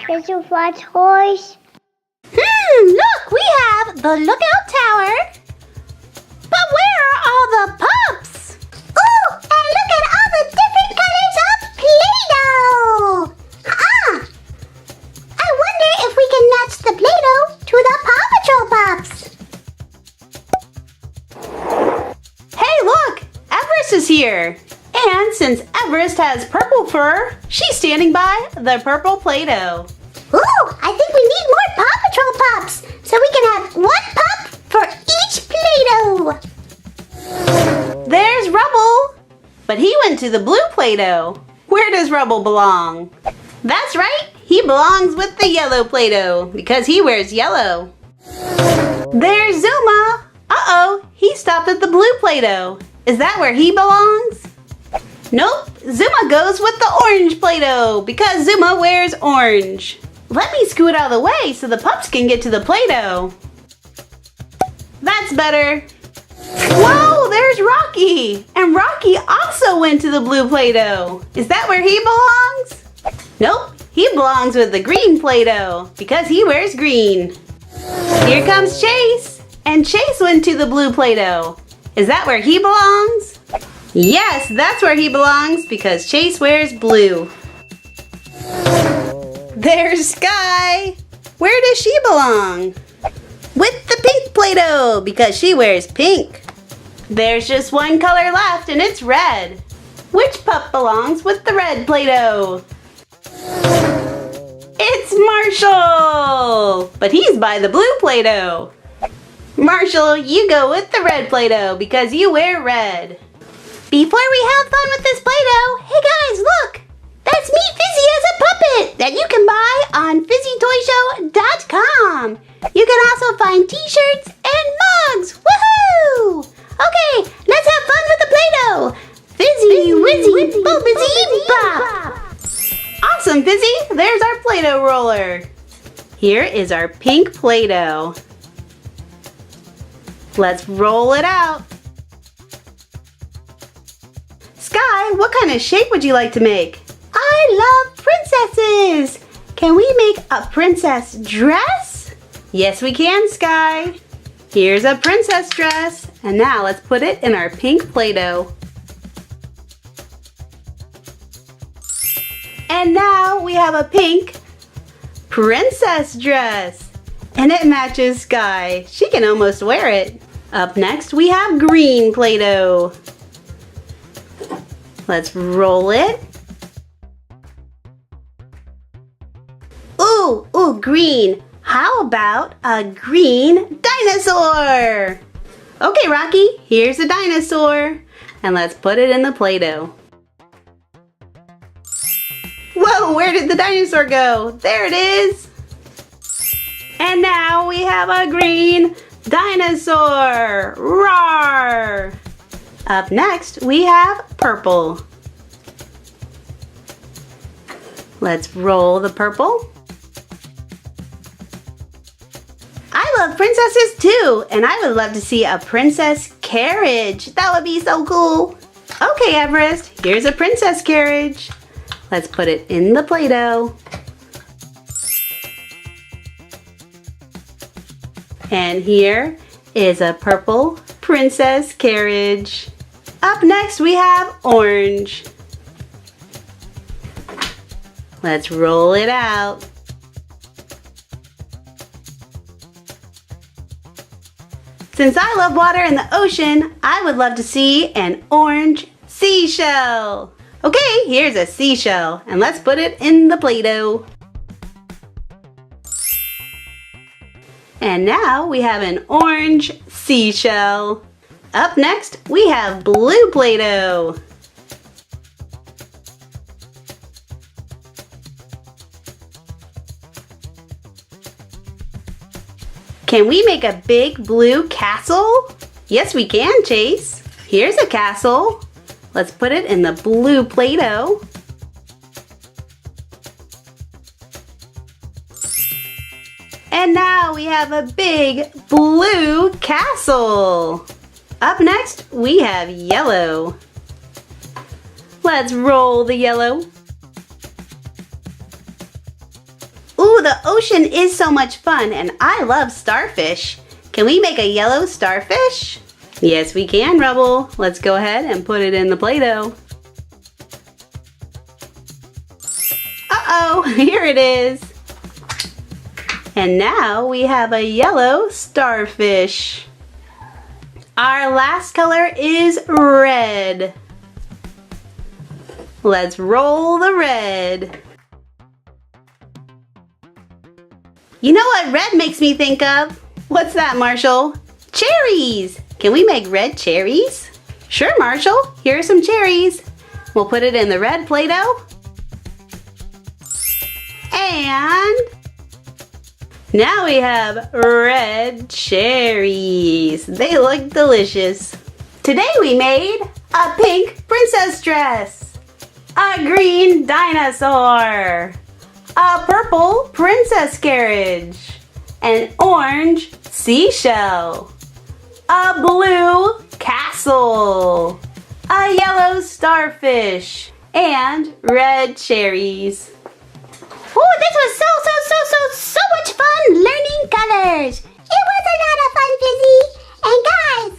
Did you find toys? Look, we have the lookout tower. But where are all the pups? Ooh, and look at all the different colors of Play-Doh. I wonder if we can match the Play-Doh to the Paw Patrol pups. Hey, look! Everest is here. And since Everest has purple fur, she's standing by the purple Play-Doh. Ooh, I think we need more Paw Patrol pups, so we can have one pup for each Play-Doh. There's Rubble, but he went to the blue Play-Doh. Where does Rubble belong? That's right, he belongs with the yellow Play-Doh because he wears yellow. There's Zuma. Uh-oh, he stopped at the blue Play-Doh. Is that where he belongs? Nope, Zuma goes with the orange Play-Doh because Zuma wears orange. Let me scoot out of the way so the pups can get to the Play-Doh. That's better. Whoa, there's Rocky. And Rocky also went to the blue Play-Doh. Is that where he belongs? Nope, he belongs with the green Play-Doh because he wears green. Here comes Chase. And Chase went to the blue Play-Doh. Is that where he belongs? Yes, that's where he belongs because Chase wears blue. There's Sky. Where does she belong? With the pink Play-Doh because she wears pink. There's just one color left and it's red. Which pup belongs with the red Play-Doh? It's Marshall! But he's by the blue Play-Doh. Marshall, you go with the red Play-Doh because you wear red. Before we have fun with this Play-Doh, hey guys, look! That's me, Fizzy, as a puppet that you can buy on FizzyToyShow.com. You can also find t-shirts and mugs. Woohoo! Okay, let's have fun with the Play-Doh. Fizzy, Wizzy, Boobizzy, Bop. Awesome, Fizzy. There's our Play-Doh roller. Here is our pink Play-Doh. Let's roll it out. Sky, what kind of shape would you like to make? I love princesses! Can we make a princess dress? Yes, we can, Sky. Here's a princess dress. And now let's put it in our pink Play-Doh. And now we have a pink princess dress. And it matches Sky. She can almost wear it. Up next, we have green Play-Doh. Let's roll it. Ooh, green. How about a green dinosaur? Okay, Rocky, here's a dinosaur. And let's put it in the Play-Doh. Whoa, where did the dinosaur go? There it is. And now we have a green dinosaur. Roar! Up next, we have purple. Let's roll the purple. I love princesses too, and I would love to see a princess carriage. That would be so cool. Okay, Everest, here's a princess carriage. Let's put it in the Play-Doh. And here is a purple princess carriage. Up next, we have orange. Let's roll it out. Since I love water and the ocean, I would love to see an orange seashell. Okay, here's a seashell, and let's put it in the Play-Doh. And now we have an orange seashell. Up next, we have blue Play-Doh. Can we make a big blue castle? Yes, we can, Chase. Here's a castle. Let's put it in the blue Play-Doh. And now we have a big blue castle. Up next, we have yellow. Let's roll the yellow. Ooh, the ocean is so much fun, and I love starfish. Can we make a yellow starfish? Yes, we can, Rubble. Let's go ahead and put it in the Play-Doh. Uh-oh, here it is. And now we have a yellow starfish. Our last color is red. Let's roll the red. You know what red makes me think of? What's that, Marshall? Cherries! Can we make red cherries? Sure, Marshall. Here are some cherries. We'll put it in the red Play-Doh. And now we have red cherries. They look delicious. Today we made a pink princess dress, a green dinosaur, a purple princess carriage, an orange seashell, a blue castle, a yellow starfish, and red cherries. Oh, this was so much fun learning colors. It was a lot of fun, Fizzy. And guys,